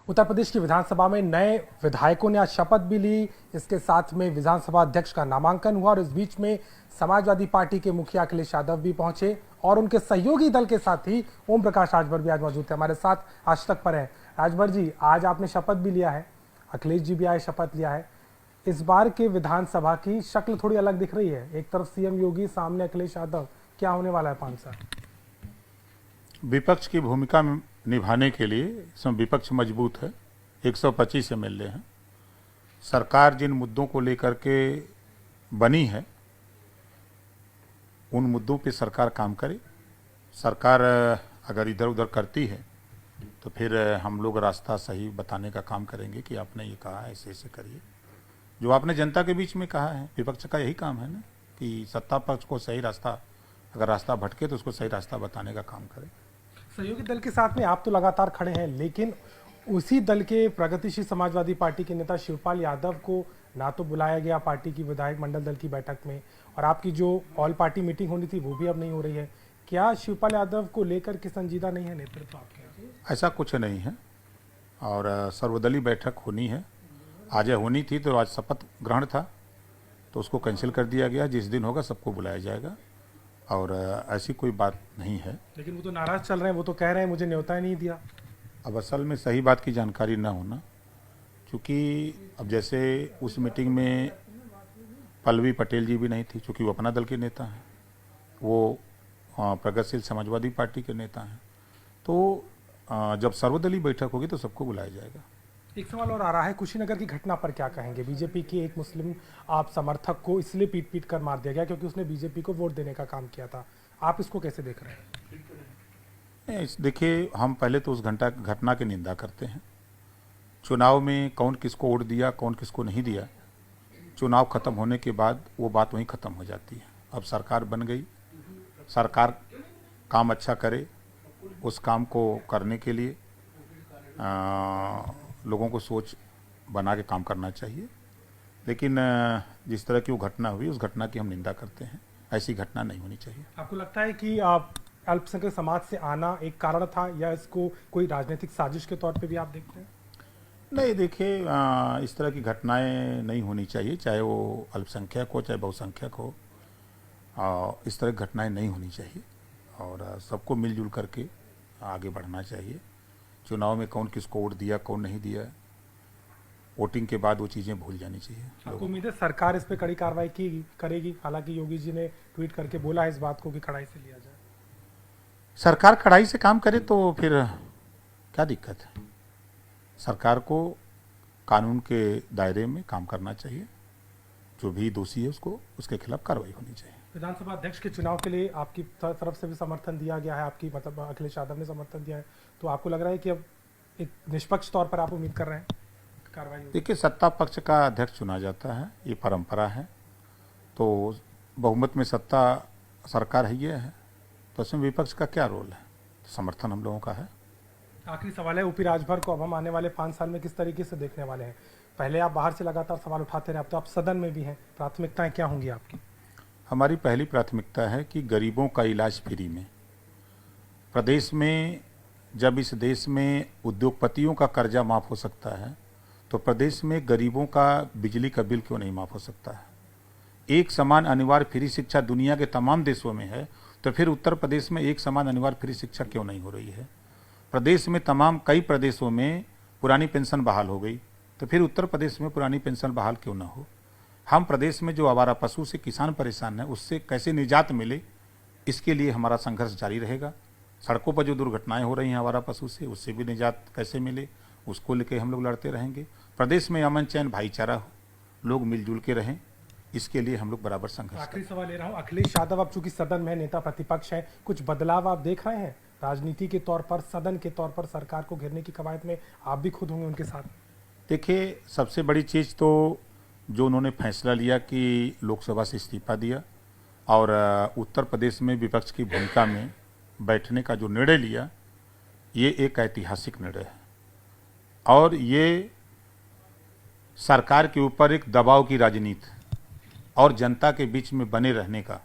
उत्तर प्रदेश की विधानसभा में नए विधायकों ने आज शपथ भी ली। इसके साथ में विधानसभा अध्यक्ष का नामांकन हुआ और इस बीच में समाजवादी पार्टी के मुखिया अखिलेश यादव भी पहुंचे और उनके सहयोगी दल के साथ ही ओम प्रकाश राजभर भी आज मौजूद थे। हमारे साथ आज तक पर है राजभर जी, आज आपने शपथ भी लिया है, अखिलेश जी भी आए शपथ लिया है। इस बार के विधानसभा की शक्ल थोड़ी अलग दिख रही है, एक तरफ सीएम योगी, सामने अखिलेश यादव। क्या होने वाला है 5 साल? विपक्ष की भूमिका निभाने के लिए इसमें विपक्ष मजबूत है। 125 एमएलए हैं। सरकार जिन मुद्दों को लेकर के बनी है उन मुद्दों पे सरकार काम करे। सरकार अगर इधर उधर करती है तो फिर हम लोग रास्ता सही बताने का काम करेंगे कि आपने ये कहा है, ऐसे ऐसे करिए। जो आपने जनता के बीच में कहा है, विपक्ष का यही काम है ना कि सत्ता पक्ष को सही रास्ता, अगर रास्ता भटके तो उसको सही रास्ता बताने का काम करे। सहयोगी दल के साथ में आप तो लगातार खड़े हैं, लेकिन उसी दल के प्रगतिशील समाजवादी पार्टी के नेता शिवपाल यादव को ना तो बुलाया गया पार्टी की विधायक मंडल दल की बैठक में, और आपकी जो ऑल पार्टी मीटिंग होनी थी वो भी अब नहीं हो रही है। क्या शिवपाल यादव को लेकर के संजीदा नहीं है नेतृत्व आपके? ऐसा कुछ नहीं है और सर्वदलीय बैठक होनी है। आज होनी थी तो आज शपथ ग्रहण था तो उसको कैंसिल कर दिया गया। जिस दिन होगा सबको बुलाया जाएगा और ऐसी कोई बात नहीं है। लेकिन वो तो नाराज चल रहे हैं, वो तो कह रहे हैं मुझे न्योता ही नहीं दिया। अब असल में सही बात की जानकारी न होना, क्योंकि अब जैसे उस मीटिंग में पल्लवी पटेल जी भी नहीं थी, क्योंकि वो अपना दल के नेता हैं, वो प्रगतिशील समाजवादी पार्टी के नेता हैं। तो जब सर्वदलीय बैठक होगी तो सबको बुलाया जाएगा। एक सवाल और आ रहा है, कुशीनगर की घटना पर क्या कहेंगे? बीजेपी के एक मुस्लिम आप समर्थक को इसलिए पीट पीट कर मार दिया गया क्योंकि उसने बीजेपी को वोट देने का काम किया था। आप इसको कैसे देख रहे हैं? देखिए, हम पहले तो उस घटना की निंदा करते हैं। चुनाव में कौन किसको वोट दिया, कौन किसको नहीं दिया, चुनाव खत्म होने के बाद वो बात वहीं खत्म हो जाती है। अब सरकार बन गई, सरकार काम अच्छा करे, उस काम को करने के लिए लोगों को सोच बना के काम करना चाहिए। लेकिन जिस तरह की वो घटना हुई, उस घटना की हम निंदा करते हैं। ऐसी घटना नहीं होनी चाहिए। आपको लगता है कि अल्पसंख्यक समाज से आना एक कारण था, या इसको कोई राजनीतिक साजिश के तौर पे भी आप देखते हैं? नहीं, देखिए, इस तरह की घटनाएं नहीं होनी चाहिए, चाहे वो अल्पसंख्यक हो चाहे बहुसंख्यक हो। इस तरह की घटनाएं नहीं होनी चाहिए और सबको मिलजुल करके आगे बढ़ना चाहिए। चुनाव में कौन किसको वोट दिया, कौन नहीं दिया, वोटिंग के बाद वो चीज़ें भूल जानी चाहिए। आपको उम्मीद है सरकार इस पे कड़ी कार्रवाई करेगी? हालांकि योगी जी ने ट्वीट करके बोला है इस बात को कि कड़ाई से लिया जाए। सरकार कड़ाई से काम करे तो फिर क्या दिक्कत है। सरकार को कानून के दायरे में काम करना चाहिए। जो भी दोषी है उसको, उसके खिलाफ कार्रवाई होनी चाहिए। विधानसभा अध्यक्ष के चुनाव के लिए आपकी तरफ से भी समर्थन दिया गया है, आपकी मतलब अखिलेश यादव ने समर्थन दिया है, तो आपको लग रहा है कि अब एक निष्पक्ष तौर पर आप उम्मीद कर रहे हैं कार्रवाई? देखिए, सत्ता पक्ष का अध्यक्ष चुना जाता है, ये परंपरा है। तो बहुमत में सत्ता सरकार है, ये है, तो इसमें विपक्ष का क्या रोल है? तो समर्थन हम लोगों का है। आखिरी सवाल है, ओपी राजभर को अब हम आने वाले 5 साल में किस तरीके से देखने वाले हैं? पहले आप बाहर से लगातार सवाल उठाते रहे, अब तो आप सदन में भी हैं। प्राथमिकताएं क्या होंगी आपकी? हमारी पहली प्राथमिकता है कि गरीबों का इलाज फ्री में। प्रदेश में जब इस देश में उद्योगपतियों का कर्जा माफ़ हो सकता है तो प्रदेश में गरीबों का बिजली का बिल क्यों नहीं माफ़ हो सकता है? एक समान अनिवार्य फ्री शिक्षा दुनिया के तमाम देशों में है, तो फिर उत्तर प्रदेश में एक समान अनिवार्य फ्री शिक्षा क्यों नहीं हो रही है? प्रदेश में कई प्रदेशों में पुरानी पेंशन बहाल हो गई, तो फिर उत्तर प्रदेश में पुरानी पेंशन बहाल क्यों ना हो? हम प्रदेश में जो आवारा पशु से किसान परेशान है, उससे कैसे निजात मिले, इसके लिए हमारा संघर्ष जारी रहेगा। सड़कों पर जो दुर्घटनाएं हो रही हैं आवारा पशु से, उससे भी निजात कैसे मिले, उसको लेकर हम लोग लड़ते रहेंगे। प्रदेश में अमन चैन भाईचारा हो, लोग मिलजुल के रहें, इसके लिए हम लोग बराबर संघर्ष। आखिरी सवाल ले रहा हूँ, अखिलेश यादव अब चूंकि सदन में नेता प्रतिपक्ष है, कुछ बदलाव आप देख रहे हैं राजनीति के तौर पर, सदन के तौर पर? सरकार को घेरने की कवायद में आप भी खुद होंगे उनके साथ। देखिए, सबसे बड़ी चीज़ तो जो उन्होंने फैसला लिया कि लोकसभा से इस्तीफा दिया और उत्तर प्रदेश में विपक्ष की भूमिका में बैठने का जो निर्णय लिया, ये एक ऐतिहासिक निर्णय है और ये सरकार के ऊपर एक दबाव की राजनीति और जनता के बीच में बने रहने का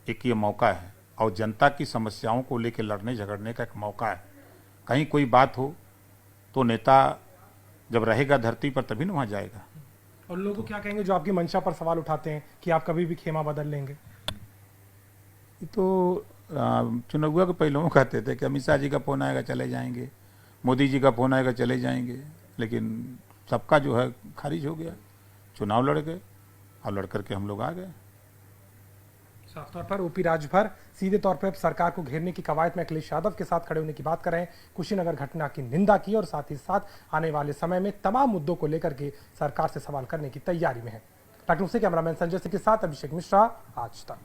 एक ये मौका है और जनता की समस्याओं को लेकर लड़ने झगड़ने का एक मौका है। कहीं कोई बात हो तो नेता जब रहेगा धरती पर तभी ना वहाँ जाएगा। और लोगों को क्या कहेंगे जो आपकी मंशा पर सवाल उठाते हैं कि आप कभी भी खेमा बदल लेंगे? ये तो चुनाव के पहले कहते थे कि अमित शाह जी का फोन आएगा चले जाएंगे, मोदी जी का फोन आएगा चले जाएंगे, लेकिन सबका जो है खारिज हो गया। चुनाव लड़ गए और लड़ करके हम लोग आ गए। साफ तौर पर ओपी राजभर सीधे तौर पर सरकार को घेरने की कवायद में अखिलेश यादव के साथ खड़े होने की बात कर रहे हैं। कुशीनगर घटना की निंदा की और साथ ही साथ आने वाले समय में तमाम मुद्दों को लेकर के सरकार से सवाल करने की तैयारी में है। लखनऊ से कैमरामैन संजय सिंह के साथ अभिषेक मिश्रा, आज तक।